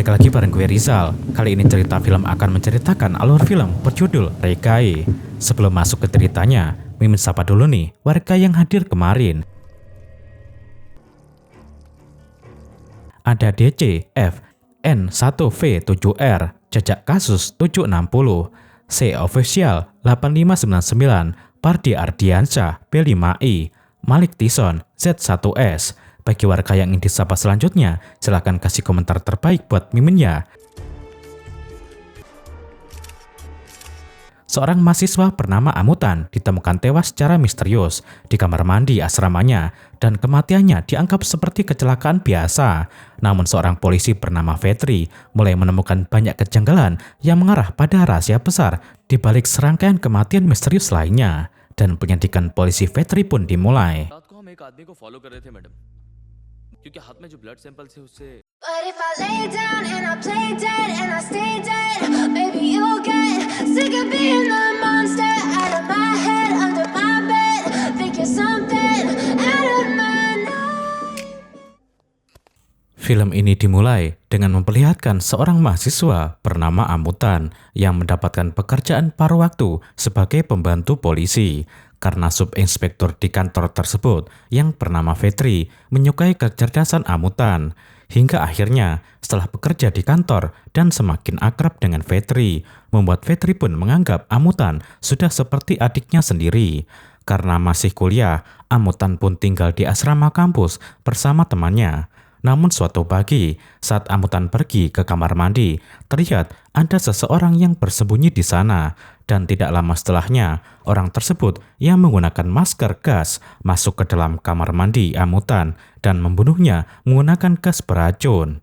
balik lagi bareng gue Rizal. Kali ini cerita film akan menceritakan alur film berjudul Rekai. Sebelum masuk ke ceritanya, Mimin sapa dulu nih warga yang hadir kemarin. Ada DC, F, N1V7R, jajak kasus 760, C official 8599, Pardi Ardiansyah, B5I, Malik Tison, Z1S. Bagi warga yang ingin disapa selanjutnya, silahkan kasih komentar terbaik buat miminnya. Seorang mahasiswa bernama Amutan ditemukan tewas secara misterius di kamar mandi asramanya dan kematiannya dianggap seperti kecelakaan biasa. Namun seorang polisi bernama Vetri mulai menemukan banyak kejanggalan yang mengarah pada rahasia besar di balik serangkaian kematian misterius lainnya. Dan penyelidikan polisi Vetri pun dimulai. क्योंकि हाथ में जो blood sample थे उससे But if I lay down and I play dead and I stay dead, maybe you'll get sick of being the monster out of my head, under my bed, think you're something out of my night. Film ini dimulai dengan memperlihatkan seorang mahasiswa bernama Amutan yang mendapatkan pekerjaan paruh waktu sebagai pembantu polisi. Karena subinspektur di kantor tersebut yang bernama Vetri menyukai kecerdasan Amutan. Hingga akhirnya setelah bekerja di kantor dan semakin akrab dengan Vetri, membuat Vetri pun menganggap Amutan sudah seperti adiknya sendiri. Karena masih kuliah, Amutan pun tinggal di asrama kampus bersama temannya. Namun suatu pagi, saat Amutan pergi ke kamar mandi, terlihat ada seseorang yang bersembunyi di sana. Dan tidak lama setelahnya, orang tersebut yang menggunakan masker gas masuk ke dalam kamar mandi Amutan dan membunuhnya menggunakan gas beracun.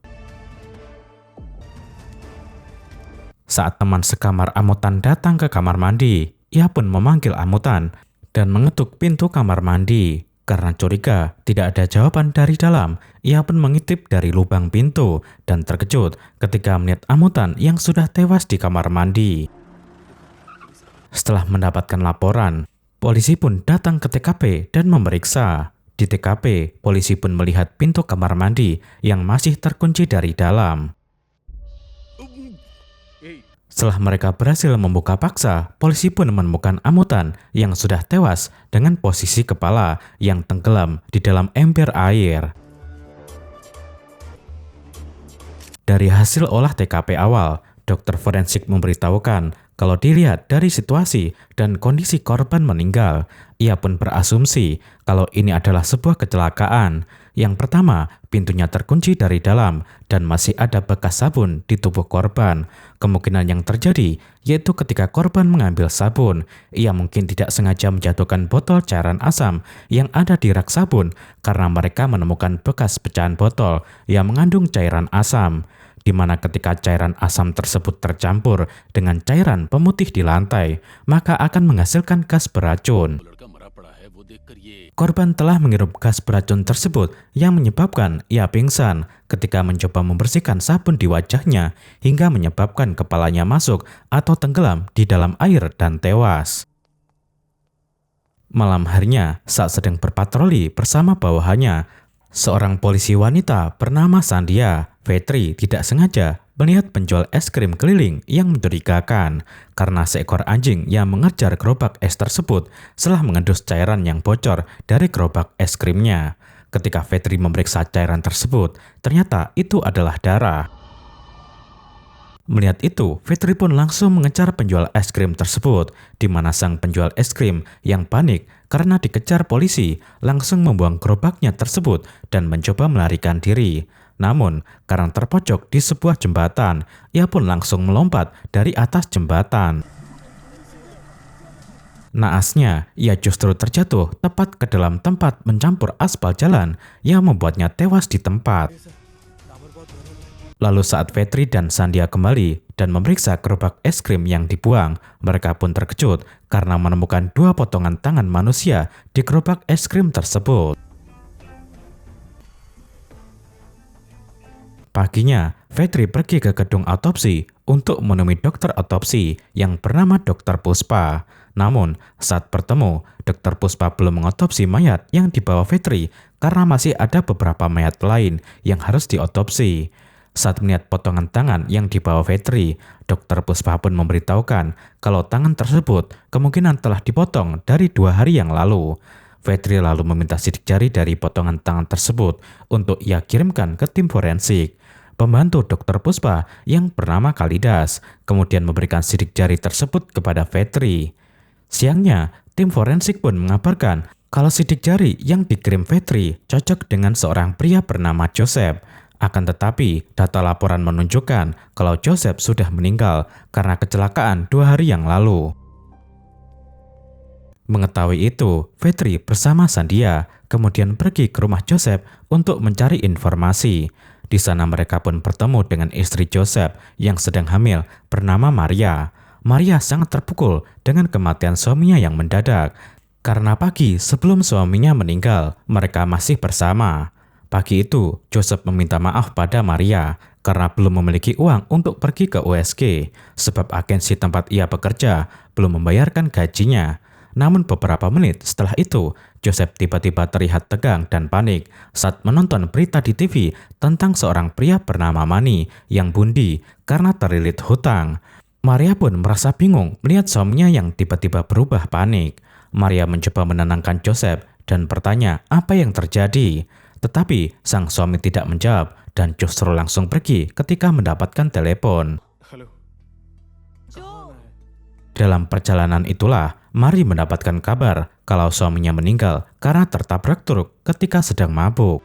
Saat teman sekamar Amutan datang ke kamar mandi, ia pun memanggil Amutan dan mengetuk pintu kamar mandi. Karena curiga tidak ada jawaban dari dalam, ia pun mengintip dari lubang pintu dan terkejut ketika melihat Amutan yang sudah tewas di kamar mandi. Setelah mendapatkan laporan, polisi pun datang ke TKP dan memeriksa. Di TKP, polisi pun melihat pintu kamar mandi yang masih terkunci dari dalam. Setelah mereka berhasil membuka paksa, polisi pun menemukan Amutan yang sudah tewas dengan posisi kepala yang tenggelam di dalam ember air. Dari hasil olah TKP awal, dokter forensik memberitahukan kalau dilihat dari situasi dan kondisi korban meninggal, ia pun berasumsi kalau ini adalah sebuah kecelakaan. Yang pertama, pintunya terkunci dari dalam dan masih ada bekas sabun di tubuh korban. Kemungkinan yang terjadi yaitu ketika korban mengambil sabun, ia mungkin tidak sengaja menjatuhkan botol cairan asam yang ada di rak sabun karena mereka menemukan bekas pecahan botol yang mengandung cairan asam. Di mana ketika cairan asam tersebut tercampur dengan cairan pemutih di lantai, maka akan menghasilkan gas beracun. Korban telah menghirup gas beracun tersebut yang menyebabkan ia pingsan ketika mencoba membersihkan sabun di wajahnya hingga menyebabkan kepalanya masuk atau tenggelam di dalam air dan tewas. Malam harinya, saat sedang berpatroli bersama bawahannya, seorang polisi wanita bernama Sandia, Vetri tidak sengaja melihat penjual es krim keliling yang mencurigakan karena seekor anjing yang mengejar gerobak es tersebut setelah mengendus cairan yang bocor dari gerobak es krimnya. Ketika Vetri memeriksa cairan tersebut, ternyata itu adalah darah. Melihat itu, Vetri pun langsung mengejar penjual es krim tersebut, di mana sang penjual es krim yang panik karena dikejar polisi langsung membuang gerobaknya tersebut dan mencoba melarikan diri. Namun, karena terpojok di sebuah jembatan, ia pun langsung melompat dari atas jembatan. Naasnya, ia justru terjatuh tepat ke dalam tempat mencampur aspal jalan yang membuatnya tewas di tempat. Lalu saat Vetri dan Sandia kembali dan memeriksa gerobak es krim yang dibuang, mereka pun terkejut karena menemukan 2 potongan tangan manusia di gerobak es krim tersebut. Paginya, Vetri pergi ke gedung autopsi untuk menemui dokter otopsi yang bernama Dr. Puspa. Namun, saat bertemu, Dr. Puspa belum mengotopsi mayat yang dibawa Vetri karena masih ada beberapa mayat lain yang harus diotopsi. Saat melihat potongan tangan yang dibawa Fetri, Dokter Puspa pun memberitahukan kalau tangan tersebut kemungkinan telah dipotong dari 2 hari yang lalu. Fetri lalu meminta sidik jari dari potongan tangan tersebut untuk ia kirimkan ke tim forensik. Pembantu Dokter Puspa yang bernama Kalidas kemudian memberikan sidik jari tersebut kepada Fetri. Siangnya, tim forensik pun mengabarkan kalau sidik jari yang dikirim Fetri cocok dengan seorang pria bernama Joseph. Akan tetapi, data laporan menunjukkan kalau Joseph sudah meninggal karena kecelakaan 2 hari yang lalu. Mengetahui itu, Fetri bersama Sandia kemudian pergi ke rumah Joseph untuk mencari informasi. Di sana mereka pun bertemu dengan istri Joseph yang sedang hamil bernama Maria. Maria sangat terpukul dengan kematian suaminya yang mendadak. Karena pagi sebelum suaminya meninggal, mereka masih bersama. Pagi itu, Joseph meminta maaf pada Maria karena belum memiliki uang untuk pergi ke USG, sebab agensi tempat ia bekerja belum membayarkan gajinya. Namun beberapa menit setelah itu, Joseph tiba-tiba terlihat tegang dan panik saat menonton berita di TV tentang seorang pria bernama Mani yang bundi karena terlilit hutang. Maria pun merasa bingung melihat suaminya yang tiba-tiba berubah panik. Maria mencoba menenangkan Joseph dan bertanya apa yang terjadi. Tetapi sang suami tidak menjawab dan justru langsung pergi ketika mendapatkan telepon. Dalam perjalanan itulah, Mari mendapatkan kabar kalau suaminya meninggal karena tertabrak truk ketika sedang mabuk.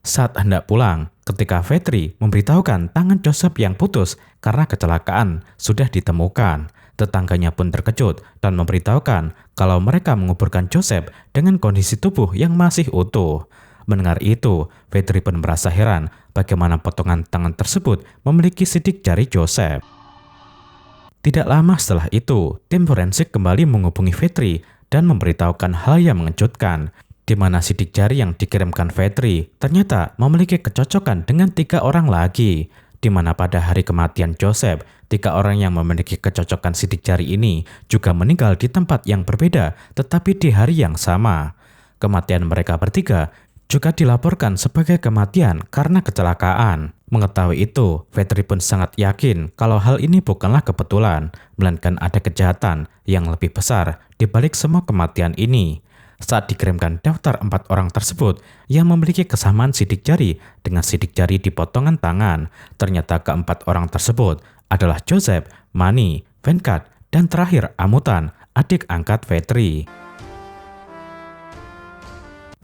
Saat hendak pulang, ketika Fetri memberitahukan tangan Joseph yang putus karena kecelakaan sudah ditemukan, tetangganya pun terkejut dan memberitahukan kalau mereka menguburkan Joseph dengan kondisi tubuh yang masih utuh. Mendengar itu, Fetri pun merasa heran bagaimana potongan tangan tersebut memiliki sidik jari Joseph. Tidak lama setelah itu, tim forensik kembali menghubungi Fetri dan memberitahukan hal yang mengejutkan, di mana sidik jari yang dikirimkan Fetri ternyata memiliki kecocokan dengan 3 orang lagi, di mana pada hari kematian Joseph, 3 orang yang memiliki kecocokan sidik jari ini juga meninggal di tempat yang berbeda tetapi di hari yang sama. Kematian mereka bertiga juga dilaporkan sebagai kematian karena kecelakaan. Mengetahui itu, Fetri pun sangat yakin kalau hal ini bukanlah kebetulan, melainkan ada kejahatan yang lebih besar di balik semua kematian ini. Saat dikirimkan daftar 4 orang tersebut yang memiliki kesamaan sidik jari dengan sidik jari di potongan tangan, ternyata keempat orang tersebut adalah Joseph, Mani, Venkat, dan terakhir Amutan, adik angkat Fetri.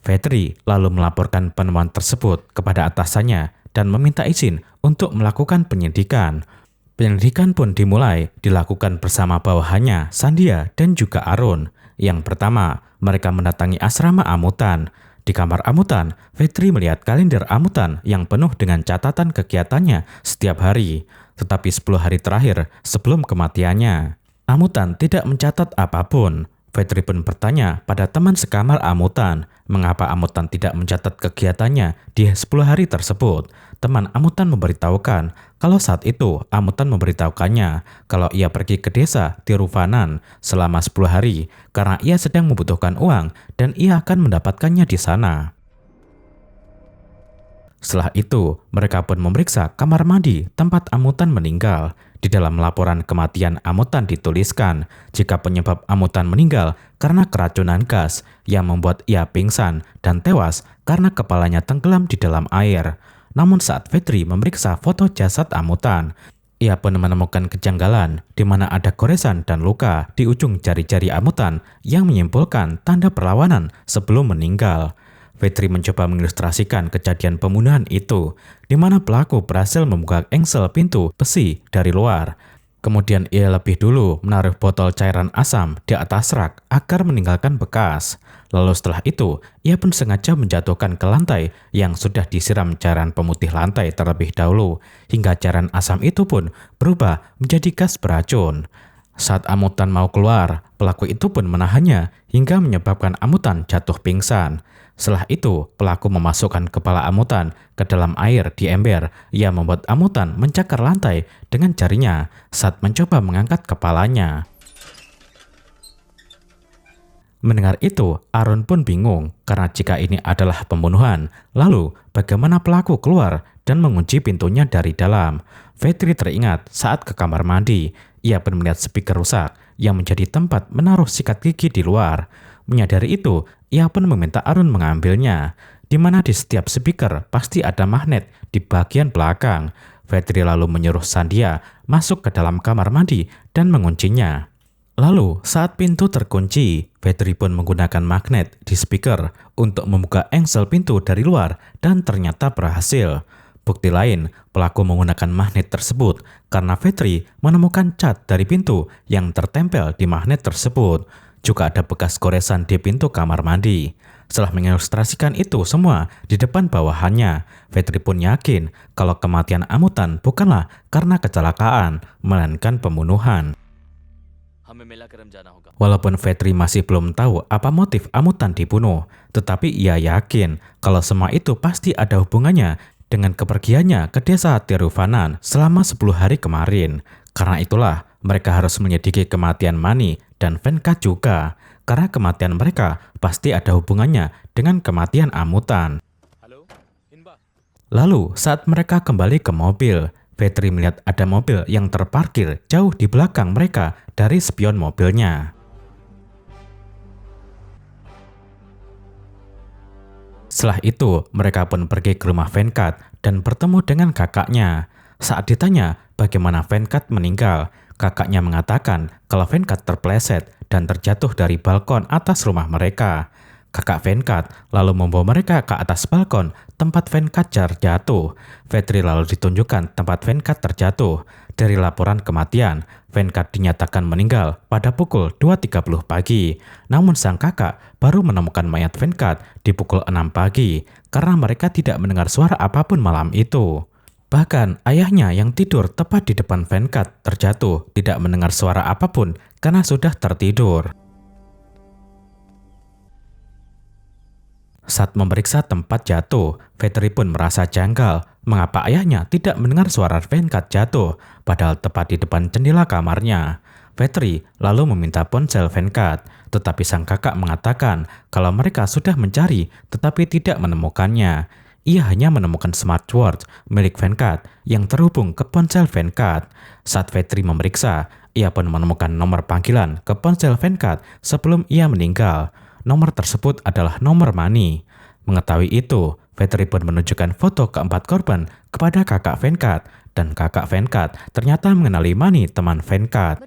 Fetri lalu melaporkan penemuan tersebut kepada atasannya dan meminta izin untuk melakukan penyelidikan. Penyelidikan pun dilakukan bersama bawahannya, Sandia dan juga Arun. Yang pertama, mereka mendatangi asrama Amutan. Di kamar Amutan, Fetri melihat kalender Amutan yang penuh dengan catatan kegiatannya setiap hari. Tetapi 10 hari terakhir sebelum kematiannya, Amutan tidak mencatat apapun. Fetri pun bertanya pada teman sekamar Amutan, mengapa Amutan tidak mencatat kegiatannya di 10 hari tersebut. Teman Amutan memberitahukan kalau saat itu Amutan memberitahukannya kalau ia pergi ke desa Tiruvanan selama 10 hari karena ia sedang membutuhkan uang dan ia akan mendapatkannya di sana. Setelah itu, mereka pun memeriksa kamar mandi tempat Amutan meninggal. Di dalam laporan kematian Amutan dituliskan jika penyebab Amutan meninggal karena keracunan gas yang membuat ia pingsan dan tewas karena kepalanya tenggelam di dalam air. Namun saat Fetri memeriksa foto jasad Amutan, ia pun menemukan kejanggalan di mana ada goresan dan luka di ujung jari-jari Amutan yang menyimpulkan tanda perlawanan sebelum meninggal. Fetri mencoba mengilustrasikan kejadian pembunuhan itu, di mana pelaku berhasil membuka engsel pintu besi dari luar. Kemudian ia lebih dulu menaruh botol cairan asam di atas rak agar meninggalkan bekas. Lalu setelah itu, ia pun sengaja menjatuhkan ke lantai yang sudah disiram cairan pemutih lantai terlebih dahulu, hingga cairan asam itu pun berubah menjadi gas beracun. Saat Amutan mau keluar, pelaku itu pun menahannya hingga menyebabkan Amutan jatuh pingsan. Setelah itu, pelaku memasukkan kepala Amutan ke dalam air di ember yang membuat Amutan mencakar lantai dengan jarinya saat mencoba mengangkat kepalanya. Mendengar itu, Arun pun bingung karena jika ini adalah pembunuhan, lalu bagaimana pelaku keluar dan mengunci pintunya dari dalam? Fitri teringat saat ke kamar mandi, ia pun melihat speaker rusak yang menjadi tempat menaruh sikat gigi di luar. Menyadari itu, ia pun meminta Arun mengambilnya, di mana di setiap speaker pasti ada magnet di bagian belakang. Fitri lalu menyuruh Sandia masuk ke dalam kamar mandi dan menguncinya. Lalu, saat pintu terkunci, Fitri pun menggunakan magnet di speaker untuk membuka engsel pintu dari luar dan ternyata berhasil. Bukti lain, pelaku menggunakan magnet tersebut karena Fitri menemukan cat dari pintu yang tertempel di magnet tersebut. Juga ada bekas goresan di pintu kamar mandi. Setelah mengilustrasikan itu semua di depan bawahannya, Fitri pun yakin kalau kematian Amutan bukanlah karena kecelakaan, melainkan pembunuhan. Walaupun Fitri masih belum tahu apa motif Amutan dibunuh, tetapi ia yakin kalau semua itu pasti ada hubungannya dengan kepergiannya ke desa Tiruvanan selama 10 hari kemarin. Karena itulah mereka harus menyelidiki kematian Mani dan Venkat juga, karena kematian mereka pasti ada hubungannya dengan kematian Amutan. Lalu saat mereka kembali ke mobil, Fitri melihat ada mobil yang terparkir jauh di belakang mereka dari spion mobilnya. Setelah itu, mereka pun pergi ke rumah Venkat dan bertemu dengan kakaknya. Saat ditanya bagaimana Venkat meninggal, kakaknya mengatakan kalau Venkat terpleset dan terjatuh dari balkon atas rumah mereka. Kakak Venkat lalu membawa mereka ke atas balkon tempat Venkat terjatuh. Fitri lalu ditunjukkan tempat Venkat terjatuh. Dari laporan kematian, Venkat dinyatakan meninggal pada pukul 2.30 pagi. Namun sang kakak baru menemukan mayat Venkat di pukul 6 pagi karena mereka tidak mendengar suara apapun malam itu. Bahkan ayahnya yang tidur tepat di depan Venkat terjatuh tidak mendengar suara apapun karena sudah tertidur. Saat memeriksa tempat jatuh, Fitri pun merasa janggal mengapa ayahnya tidak mendengar suara Venkat jatuh, padahal tepat di depan jendela kamarnya. Fitri lalu meminta ponsel Venkat, tetapi sang kakak mengatakan kalau mereka sudah mencari tetapi tidak menemukannya. Ia hanya menemukan smartwatch milik Venkat yang terhubung ke ponsel Venkat. Saat Fitri memeriksa, ia pun menemukan nomor panggilan ke ponsel Venkat sebelum ia meninggal. Nomor tersebut adalah nomor Mani. Mengetahui itu, Fitri pun menunjukkan foto keempat korban kepada kakak Venkat, dan kakak Venkat ternyata mengenali Mani, teman Venkat.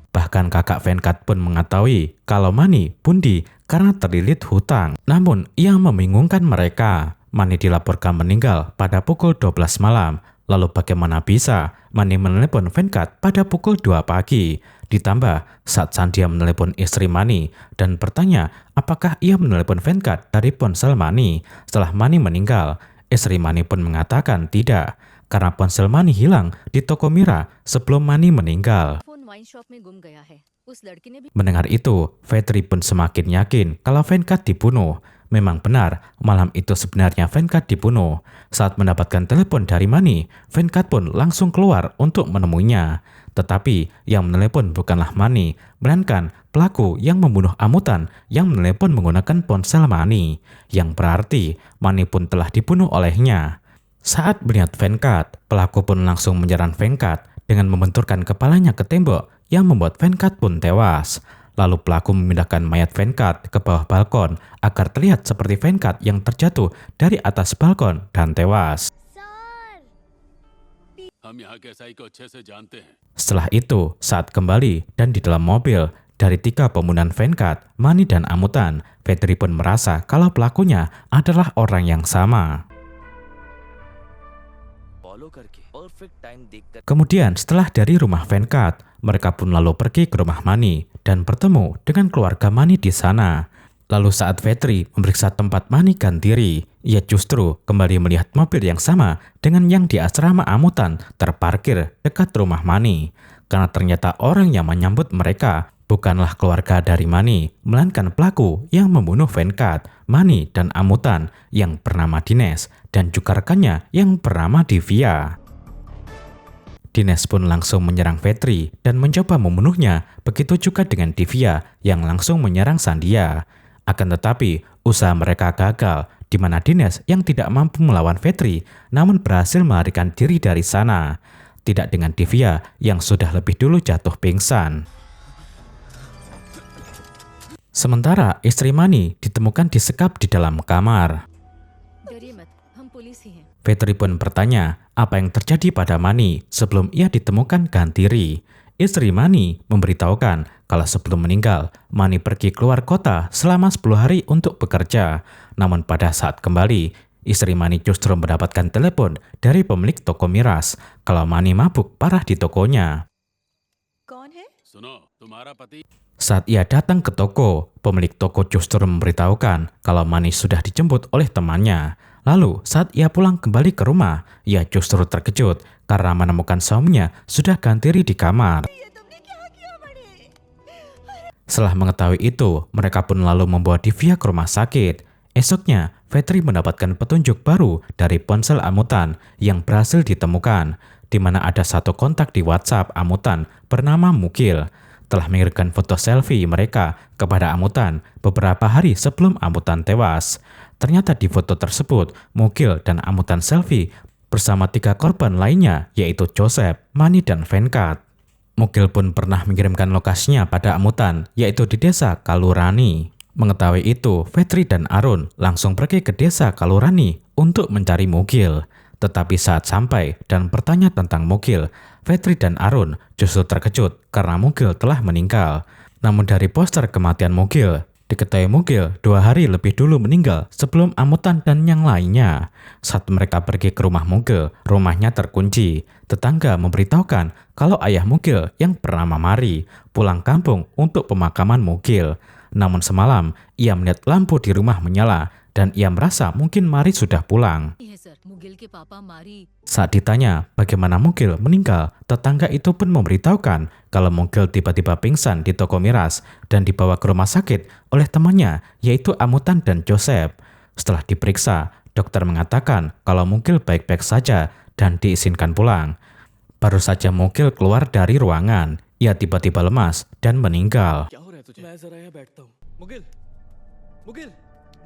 Bahkan kakak Venkat pun mengetahui kalau Mani bundi karena terlilit hutang. Namun, ia membingungkan mereka. Mani dilaporkan meninggal pada pukul 12 malam. Lalu bagaimana bisa Mani menelepon Venkat pada pukul 2 pagi? Ditambah saat Sandia menelepon istri Mani dan bertanya apakah ia menelepon Venkat dari ponsel Mani. Setelah Mani meninggal, istri Mani pun mengatakan tidak, karena ponsel Mani hilang di toko Mira sebelum Mani meninggal. Mendengar itu, Fitri pun semakin yakin kalau Venkat dibunuh. Memang benar, malam itu sebenarnya Venkat dibunuh. Saat mendapatkan telepon dari Mani, Venkat pun langsung keluar untuk menemuinya. Tetapi yang menelepon bukanlah Mani, melainkan pelaku yang membunuh Amutan yang menelepon menggunakan ponsel Mani. Yang berarti Mani pun telah dibunuh olehnya. Saat melihat Venkat, pelaku pun langsung menyerang Venkat dengan membenturkan kepalanya ke tembok yang membuat Venkat pun tewas. Lalu pelaku memindahkan mayat Venkat ke bawah balkon agar terlihat seperti Venkat yang terjatuh dari atas balkon dan tewas. Setelah itu, saat kembali dan di dalam mobil, dari 3 pembunuhan Venkat, Mani dan Amutan, Fitri pun merasa kalau pelakunya adalah orang yang sama. Kemudian setelah dari rumah Venkat, mereka pun lalu pergi ke rumah Mani dan bertemu dengan keluarga Mani di sana. Lalu saat Fitri memeriksa tempat Mani ganti diri, ia justru kembali melihat mobil yang sama dengan yang di asrama Amutan terparkir dekat rumah Mani. Karena ternyata orang yang menyambut mereka bukanlah keluarga dari Mani, melainkan pelaku yang membunuh Venkat, Mani dan Amutan yang bernama Dinesh dan juga rekannya yang bernama Divya. Dinesh pun langsung menyerang Fetri dan mencoba membunuhnya, begitu juga dengan Divya yang langsung menyerang Sandhya. Akan tetapi, usaha mereka gagal, di mana Dinesh yang tidak mampu melawan Fetri, namun berhasil melarikan diri dari sana. Tidak dengan Divya yang sudah lebih dulu jatuh pingsan. Sementara istri Mani ditemukan disekap di dalam kamar. डरिए मत, हम पुलिस ही हैं। Fetri pun bertanya apa yang terjadi pada Mani sebelum ia ditemukan Gantiri. Istri Mani memberitahukan kalau sebelum meninggal, Mani pergi keluar kota selama 10 hari untuk bekerja. Namun pada saat kembali, istri Mani justru mendapatkan telepon dari pemilik toko miras kalau Mani mabuk parah di tokonya. कौन है? Saat ia datang ke toko, pemilik toko justru memberitahukan kalau Mani sudah dijemput oleh temannya. Lalu saat ia pulang kembali ke rumah, ia justru terkejut karena menemukan suaminya sudah Gantiri di kamar. Setelah mengetahui itu, mereka pun lalu membawa Divya ke rumah sakit. Esoknya, Fetri mendapatkan petunjuk baru dari ponsel Amutan yang berhasil ditemukan, di mana ada satu kontak di WhatsApp Amutan bernama Mukil. Telah mengirimkan foto selfie mereka kepada Amutan beberapa hari sebelum Amutan tewas. Ternyata di foto tersebut, Mukil dan Amutan selfie bersama 3 korban lainnya, yaitu Joseph, Mani, dan Venkat. Mukil pun pernah mengirimkan lokasinya pada Amutan, yaitu di desa Kalurani. Mengetahui itu, Fetri dan Arun langsung pergi ke desa Kalurani untuk mencari Mukil. Tetapi saat sampai dan bertanya tentang Mukil, Fetri dan Arun justru terkejut karena Mukil telah meninggal. Namun dari poster kematian Mukil, diketahui Mukil 2 hari lebih dulu meninggal sebelum Amutan dan yang lainnya. Saat mereka pergi ke rumah Mukil, rumahnya terkunci. Tetangga memberitahukan kalau ayah Mukil yang bernama Mari pulang kampung untuk pemakaman Mukil. Namun semalam, ia melihat lampu di rumah menyala dan ia merasa mungkin Mari sudah pulang. है सर, मुगिल के पापा मारी। Saat ditanya bagaimana Mukil meninggal, tetangga itu pun memberitahukan kalau Mukil tiba-tiba pingsan di toko miras dan dibawa ke rumah sakit oleh temannya, yaitu Amutan dan Joseph. Setelah diperiksa, dokter mengatakan kalau Mukil baik-baik saja dan diizinkan pulang. Baru saja Mukil keluar dari ruangan, ia tiba-tiba lemas dan meninggal. क्या हो रहा है तुझे? मैं जरा यहाँ बैठता हूँ। मुगिल, मुगिल,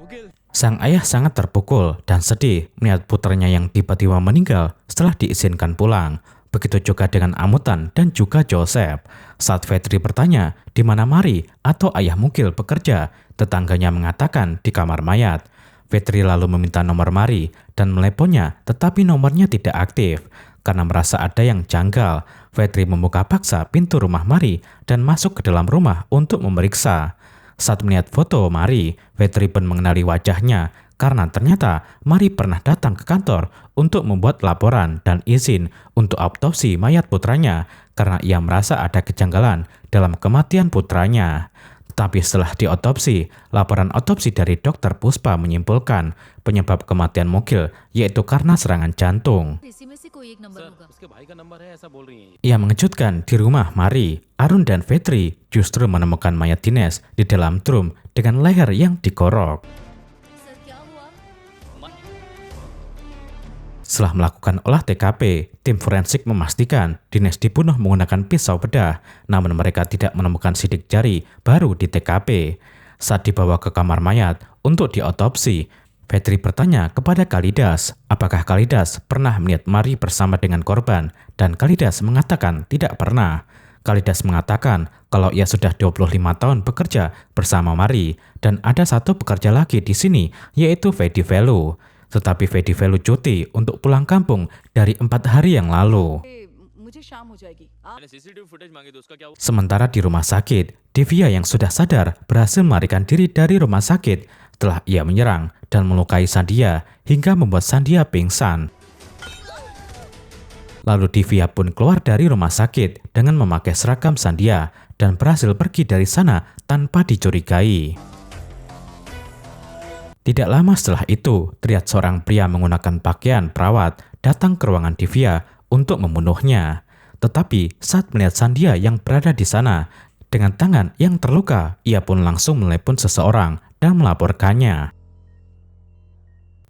मुगिल। Sang ayah sangat terpukul dan sedih melihat putranya yang tiba-tiba meninggal setelah diizinkan pulang. Begitu juga dengan Amutan dan juga Joseph. Saat Fetri bertanya di mana Mari atau ayah Mukil bekerja, tetangganya mengatakan di kamar mayat. Fetri lalu meminta nomor Mari dan meleponnya, tetapi nomornya tidak aktif. Karena merasa ada yang janggal, Fetri membuka paksa pintu rumah Mari dan masuk ke dalam rumah untuk memeriksa. Saat melihat foto Mari, Fetri pun mengenali wajahnya karena ternyata Mari pernah datang ke kantor untuk membuat laporan dan izin untuk autopsi mayat putranya karena ia merasa ada kejanggalan dalam kematian putranya. Tapi setelah diotopsi, laporan otopsi dari dokter Puspa menyimpulkan penyebab kematian Mukil yaitu karena serangan jantung. इसी में से कोई एक नंबर होगा। उसके भाई का नंबर है ऐसा बोल रही हैं। Ia mengejutkan di rumah Mari, Arun dan Fetri justru menemukan mayat Dinesh di dalam drum dengan leher yang dikorok. Sir क्या हुआ? Setelah melakukan olah TKP, tim forensik memastikan Dinesh dibunuh menggunakan pisau bedah, namun mereka tidak menemukan sidik jari baru di TKP. Saat dibawa ke kamar mayat untuk diotopsi, Fetri bertanya kepada Kalidas apakah Kalidas pernah melihat Mari bersama dengan korban, dan Kalidas mengatakan tidak pernah. Kalidas mengatakan kalau ia sudah 25 tahun bekerja bersama Mari dan ada satu pekerja lagi di sini yaitu Fedi Velu. Tetapi Fedi Velu cuti untuk pulang kampung dari 4 hari yang lalu. मुझे शाम हो जाएगी। मैंने CCTV footage मांगी तो उसका क्या हुआ? Sementara di rumah sakit, Divya yang sudah sadar berhasil melarikan diri dari rumah sakit setelah ia menyerang dan melukai Sandhya hingga membuat Sandhya pingsan. Lalu Divya pun keluar dari rumah sakit dengan memakai seragam Sandhya dan berhasil pergi dari sana tanpa dicurigai. Tidak lama setelah itu, terlihat seorang pria menggunakan pakaian perawat datang ke ruangan Divya untuk membunuhnya. Tetapi saat melihat Sandhya yang berada di sana dengan tangan yang terluka, ia pun langsung menelepon seseorang dan melaporkannya.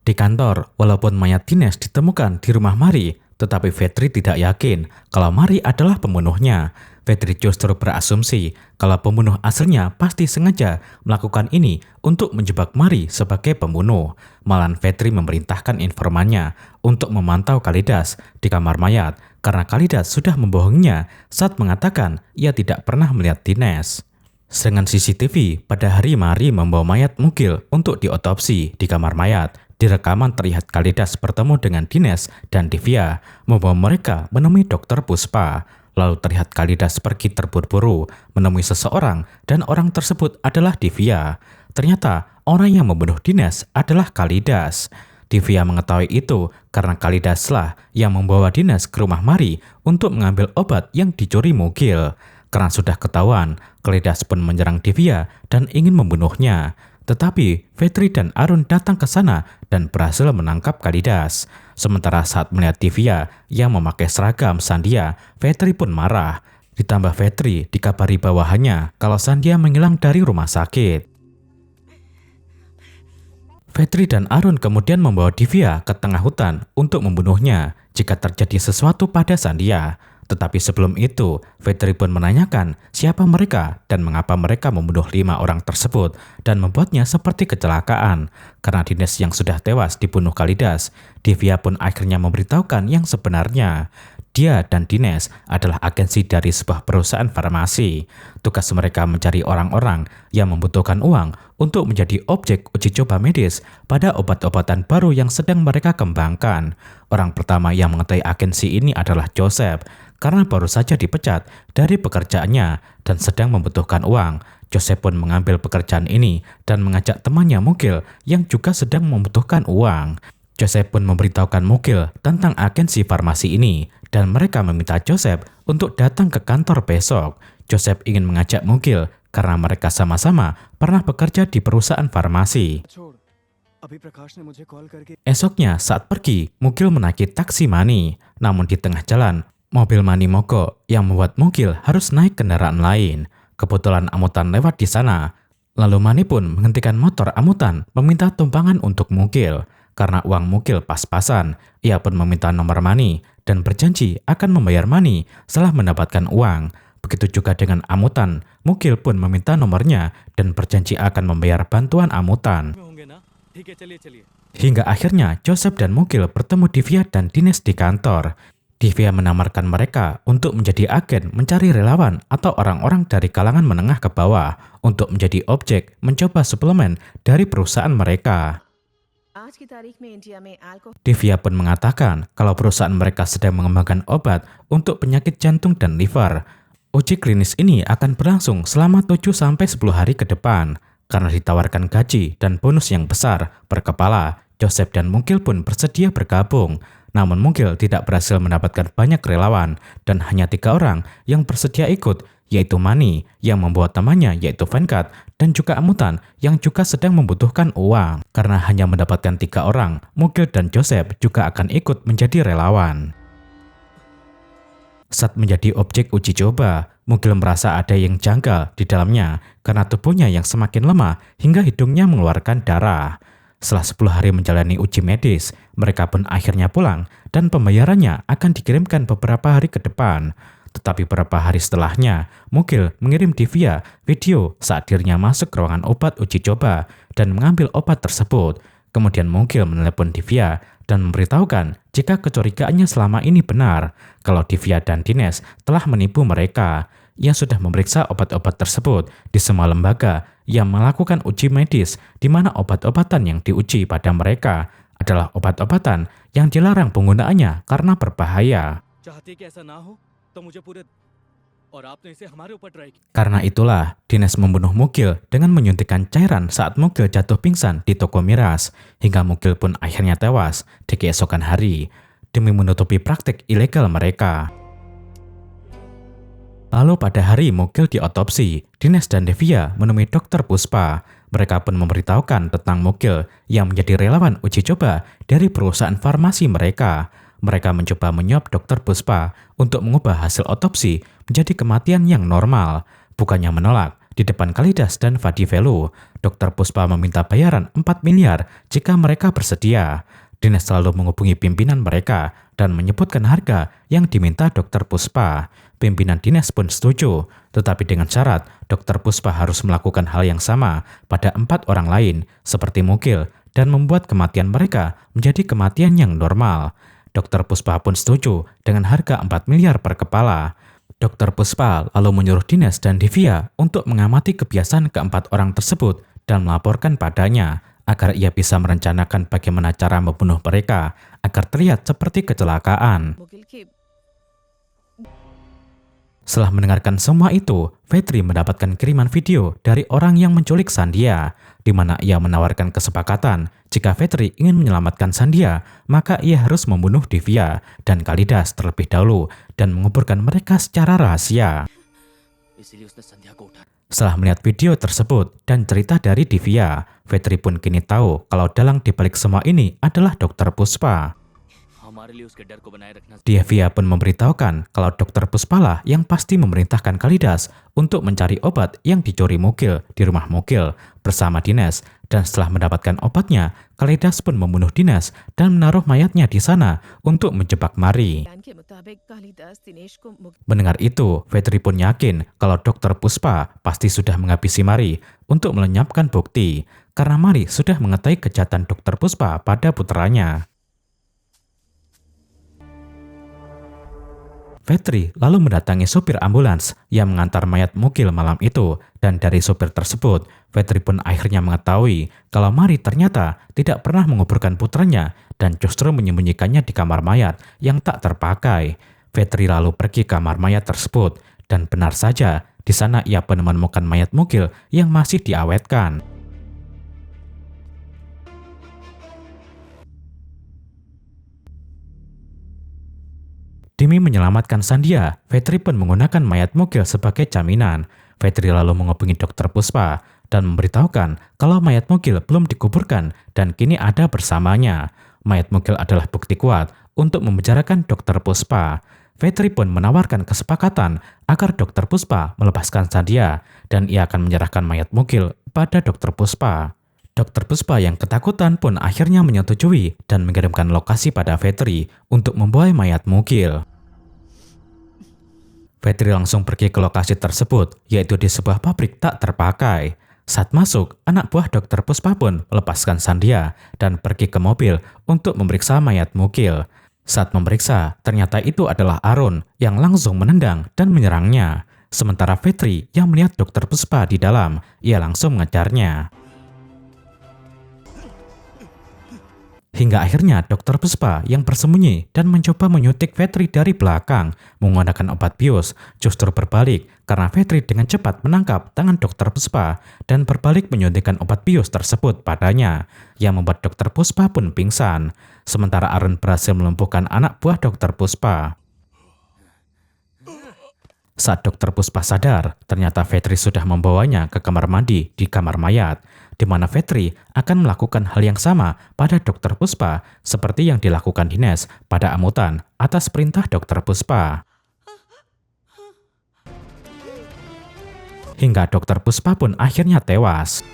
Di kantor, walaupun mayat Dinesh ditemukan di rumah Mari, Tetapi Fetri tidak yakin kalau Mari adalah pembunuhnya. Fetri justru berasumsi kalau pembunuh aslinya pasti sengaja melakukan ini untuk menjebak Mari sebagai pembunuh. Malahan Fetri memerintahkan informannya untuk memantau Kalidas di kamar mayat karena Kalidas sudah membohonginya saat mengatakan ia tidak pernah melihat Dines. Dengan CCTV, pada hari Mari membawa mayat Mugil untuk diotopsi di kamar mayat. Di rekaman terlihat Kalidas bertemu dengan Dines dan Divya, membawa mereka menemui Dr. Puspa. Lalu terlihat Kalidas pergi terburu-buru menemui seseorang dan orang tersebut adalah Divya. Ternyata orang yang membunuh Dines adalah Kalidas. Divya mengetahui itu karena Kalidaslah yang membawa Dines ke rumah Mari untuk mengambil obat yang dicuri Mugil. Karena sudah ketahuan, Kalidas pun menyerang Divya dan ingin membunuhnya. Tetapi Fetri dan Arun datang ke sana dan berhasil menangkap Kalidas. Sementara saat melihat Divya yang memakai seragam Sandia, Fetri pun marah. Ditambah Fetri dikabari bawahannya kalau Sandia menghilang dari rumah sakit. Fetri dan Arun kemudian membawa Divya ke tengah hutan untuk membunuhnya jika terjadi sesuatu pada Sandia. Tetapi sebelum itu, Fetri pun menanyakan siapa mereka dan mengapa mereka membunuh 5 orang tersebut dan membuatnya seperti kecelakaan. Karena Dines yang sudah tewas dibunuh Kalidas, Divya pun akhirnya memberitahukan yang sebenarnya. Dia dan Dines adalah agensi dari sebuah perusahaan farmasi. Tugas mereka mencari orang-orang yang membutuhkan uang untuk menjadi objek uji coba medis pada obat-obatan baru yang sedang mereka kembangkan. Orang pertama yang mengetahui agensi ini adalah Joseph, karena baru saja dipecat dari pekerjaannya dan sedang membutuhkan uang. Joseph pun mengambil pekerjaan ini dan mengajak temannya Mugil yang juga sedang membutuhkan uang. Joseph pun memberitahukan Mugil tentang agensi farmasi ini dan mereka meminta Joseph untuk datang ke kantor besok. Joseph ingin mengajak Mugil karena mereka sama-sama pernah bekerja di perusahaan farmasi. छोड़ अभी प्रकाश ने मुझे कॉल करके Esoknya saat pergi, Mugil menaiki taksi Mani. Namun di tengah jalan, mobil Mani mogok yang membuat Mugil harus naik kendaraan lain. Kebetulan Amutan lewat di sana. Lalu Mani pun menghentikan motor Amutan meminta tumpangan untuk Mugil. Karena uang Mugil pas-pasan, ia pun meminta nomor Mani dan berjanji akan membayar Mani setelah mendapatkan uang. Begitu juga dengan Amutan, Mugil pun meminta nomornya dan berjanji akan membayar bantuan Amutan. में होंगे ना ठीक है चलिए चलिए Hingga akhirnya Joseph dan Mugil bertemu Divya dan Dines di kantor. Divya menawarkan mereka untuk menjadi agen mencari relawan atau orang-orang dari kalangan menengah ke bawah untuk menjadi objek mencoba suplemen dari perusahaan mereka. आज की तारीख में इंडिया में alcohol Divya pun mengatakan kalau perusahaan mereka sedang mengembangkan obat untuk penyakit jantung dan liver. Uji klinis ini akan berlangsung selama 7-10 hari ke depan. Karena ditawarkan gaji dan bonus yang besar per kepala, Joseph dan Mugil pun bersedia bergabung. Namun Mugil tidak berhasil mendapatkan banyak relawan dan hanya 3 orang yang bersedia ikut, yaitu Mani yang membawa temannya yaitu Venkat dan juga Amutan yang juga sedang membutuhkan uang. Karena hanya mendapatkan 3 orang, Mugil dan Joseph juga akan ikut menjadi relawan. Saat menjadi objek uji coba, Mugil merasa ada yang janggal di dalamnya karena tubuhnya yang semakin lemah hingga hidungnya mengeluarkan darah. Setelah 10 hari menjalani uji medis, mereka pun akhirnya pulang dan pembayarannya akan dikirimkan beberapa hari ke depan. Tetapi beberapa hari setelahnya, Mugil mengirim Divya video saat dirinya masuk ke ruangan obat uji coba dan mengambil obat tersebut. Kemudian Mugil menelepon Divya dan memberitahukan jika kecurigaannya selama ini benar, kalau Divya dan Dines telah menipu mereka. Ia sudah memeriksa obat-obat tersebut di semua lembaga yang melakukan uji medis di mana obat-obatan yang diuji pada mereka adalah obat-obatan yang dilarang penggunaannya karena berbahaya. चाहते कि ऐसा ना हो तो मुझे पूरे और आपने इसे हमारे ऊपर ट्राई किया Karena itulah, Dines membunuh Mugil dengan menyuntikkan cairan saat Mugil jatuh pingsan di toko miras, hingga Mugil pun akhirnya tewas di keesokan hari, demi menutupi praktik ilegal mereka. Lalu pada hari Mugil diotopsi, Dines dan Divya menemui Dr. Puspa. Mereka pun memberitahukan tentang Mugil yang menjadi relawan uji coba dari perusahaan farmasi mereka. Mereka mencoba menyuap Dr. Puspa untuk mengubah hasil otopsi menjadi kematian yang normal. Bukannya menolak, di depan Kalidas dan Fadi Velu, Dr. Puspa meminta bayaran 4 miliar jika mereka bersedia. Dinas selalu menghubungi pimpinan mereka dan menyebutkan harga yang diminta Dr. Puspa. Pimpinan dinas pun setuju, tetapi dengan syarat Dr. Puspa harus melakukan hal yang sama pada 4 orang lain seperti Mugil dan membuat kematian mereka menjadi kematian yang normal. Dr. Puspa pun setuju dengan harga 4 miliar per kepala. Dr. Puspa lalu menyuruh Dinesh dan Divya untuk mengamati kebiasaan keempat orang tersebut dan melaporkan padanya agar ia bisa merencanakan bagaimana cara membunuh mereka agar terlihat seperti kecelakaan. मुगिल के Setelah mendengarkan semua itu, Fetri mendapatkan kiriman video dari orang yang menculik Sandhya, di mana ia menawarkan kesepakatan jika Fetri ingin menyelamatkan Sandhya, maka ia harus membunuh Divya dan Kalidas terlebih dahulu dan menguburkan mereka secara rahasia. इसीलिए उसने संध्या को उठा Setelah melihat video tersebut dan cerita dari Divya, Fetri pun kini tahu kalau dalang dibalik semua ini adalah Dr. Puspa. हमारे लिए उसके डर को बनाए रखना Divya pun memberitahukan kalau Dr. Puspa lah yang pasti memerintahkan Kalidas untuk mencari obat yang dicuri Mugil di rumah Mugil bersama Dinesh, dan setelah mendapatkan obatnya, Kalidas pun membunuh Dinesh dan menaruh mayatnya di sana untuk menjebak Mari. Plan के मुताबिक कालिदास दिनेश को Mendengar itu, Fetri pun yakin kalau Dr. Puspa pasti sudah menghabisi Mari untuk melenyapkan bukti, karena Mari sudah mengetahui kejahatan Dr. Puspa pada putranya. Fetri lalu mendatangi sopir ambulans yang mengantar mayat Mugil malam itu, dan dari sopir tersebut, Fetri pun akhirnya mengetahui kalau Mari ternyata tidak pernah menguburkan putranya dan justru menyembunyikannya di kamar mayat yang tak terpakai. Fetri lalu pergi ke kamar mayat tersebut, dan benar saja, di sana ia pun menemukan mayat Mugil yang masih diawetkan. Demi menyelamatkan Sandhya, Fetri pun menggunakan mayat Mugil sebagai jaminan. Fetri lalu menghubungi Dr. Puspa dan memberitahukan kalau mayat Mugil belum dikuburkan dan kini ada bersamanya. Mayat Mugil adalah bukti kuat untuk membicarakan Dr. Puspa. Fetri pun menawarkan kesepakatan agar Dr. Puspa melepaskan Sandhya dan ia akan menyerahkan mayat Mugil pada Dr. Puspa. Dr. Puspa yang ketakutan pun akhirnya menyetujui dan mengirimkan lokasi pada Fetri untuk membawa mayat Mugil. Fetri langsung pergi ke lokasi tersebut, yaitu di sebuah pabrik tak terpakai. Saat masuk, anak buah Dr. Puspa pun melepaskan Sandhya dan pergi ke mobil untuk memeriksa mayat Mugil. Saat memeriksa, ternyata itu adalah Arun yang langsung menendang dan menyerangnya. Sementara Fetri yang melihat Dr. Puspa di dalam, ia langsung mengejarnya. Hingga akhirnya Dr. Puspa yang bersembunyi dan mencoba menyuntik Fetri dari belakang menggunakan obat bius justru berbalik karena Fetri dengan cepat menangkap tangan Dr. Puspa dan berbalik menyuntikkan obat bius tersebut padanya yang membuat Dr. Puspa pun pingsan. Sementara Arun berhasil melumpuhkan anak buah Dr. Puspa. Saat Dr. Puspa sadar, ternyata Fetri sudah membawanya ke kamar mandi di kamar mayat, di mana Fetri akan melakukan hal yang sama pada Dr. Puspa seperti yang dilakukan Dinesh pada Amutan atas perintah Dr. Puspa. Hingga Dr. Puspa pun akhirnya tewas.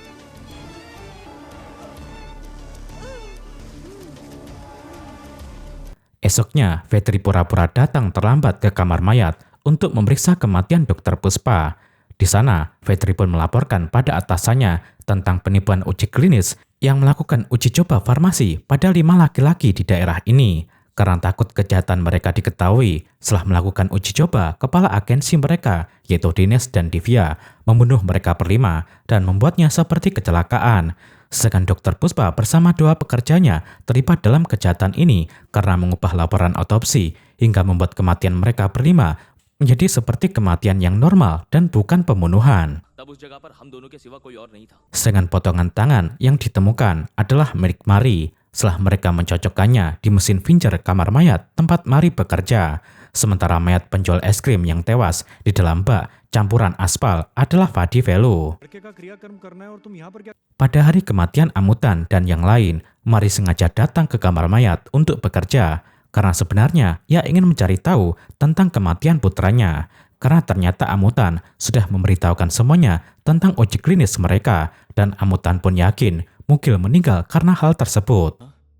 Esoknya, Fetri pura-pura datang terlambat ke kamar mayat untuk memeriksa kematian Dr. Puspa. Di sana, Fetri pun melaporkan pada atasannya tentang penipuan uji klinis yang melakukan uji coba farmasi pada 5 laki-laki di daerah ini. Karena takut kejahatan mereka diketahui, setelah melakukan uji coba, kepala agensi mereka, yaitu Dinesh dan Divya, membunuh mereka berlima dan membuatnya seperti kecelakaan. Sedangkan Dr. Puspa bersama 2 pekerjanya terlibat dalam kejahatan ini karena mengubah laporan otopsi hingga membuat kematian mereka berlima menjadi seperti kematian yang normal dan bukan pembunuhan. तब उस जगह पर हम दोनों के सिवा कोई और नहीं था Sedangkan potongan tangan yang ditemukan adalah milik Mari setelah mereka mencocokkannya di mesin pincer kamar mayat tempat Mari bekerja. Sementara mayat penjual es krim yang tewas di dalam bak campuran aspal adalah Fadi Velu. लड़के का क्रियाकर्म करना है और तुम यहाँ पर क्या Pada hari kematian Amutan dan yang lain, Mari sengaja datang ke kamar mayat untuk bekerja karena sebenarnya ia ingin mencari tahu tentang kematian putranya. Karena ternyata Amutan sudah memberitahukan semuanya tentang uji klinis mereka dan Amutan pun yakin Mugil meninggal karena hal tersebut.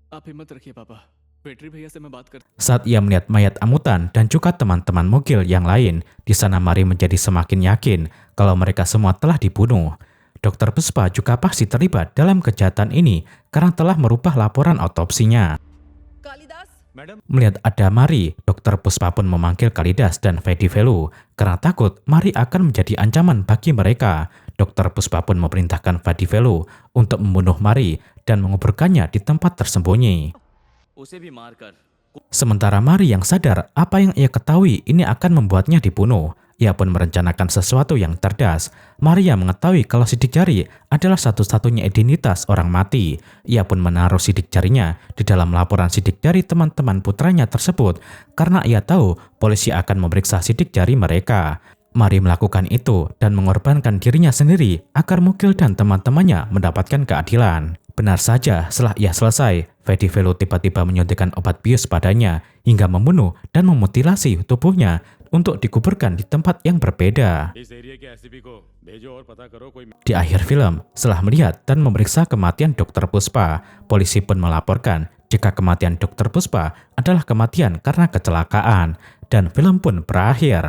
आप हिम्मत रखिए पापा, वेटरी भैया से मैं बात कर। Saat ia melihat mayat Amutan dan juga teman-teman Mugil yang lain, di sana Mari menjadi semakin yakin kalau mereka semua telah dibunuh. Dr. Puspa juga pasti terlibat dalam kejahatan ini karena telah merubah laporan otopsinya. Kalidas Melihat ada Mari, Dr. Puspa pun memanggil Kalidas dan Fedivelu karena takut Mari akan menjadi ancaman bagi mereka. Dr. Puspa pun memerintahkan Fedivelu untuk membunuh Mari dan menguburkannya di tempat tersembunyi. उसे भी मार कर Sementara Mari yang sadar apa yang ia ketahui ini akan membuatnya dibunuh. Ia pun merencanakan sesuatu yang cerdas. Maria mengetahui kalau sidik jari adalah satu-satunya identitas orang mati. Ia pun menaruh sidik jarinya di dalam laporan sidik jari teman-teman putranya tersebut karena ia tahu polisi akan memeriksa sidik jari mereka. Mari melakukan itu dan mengorbankan dirinya sendiri agar Mugil dan teman-temannya mendapatkan keadilan. Benar saja, setelah ia selesai, Fedivelu tiba-tiba menyuntikkan obat bius padanya hingga membunuh dan memutilasi tubuhnya untuk dikuburkan di tempat yang berbeda. Di akhir film, setelah melihat dan memeriksa kematian Dr. Puspa, polisi pun melaporkan jika kematian Dr. Puspa adalah kematian karena kecelakaan, dan film pun berakhir.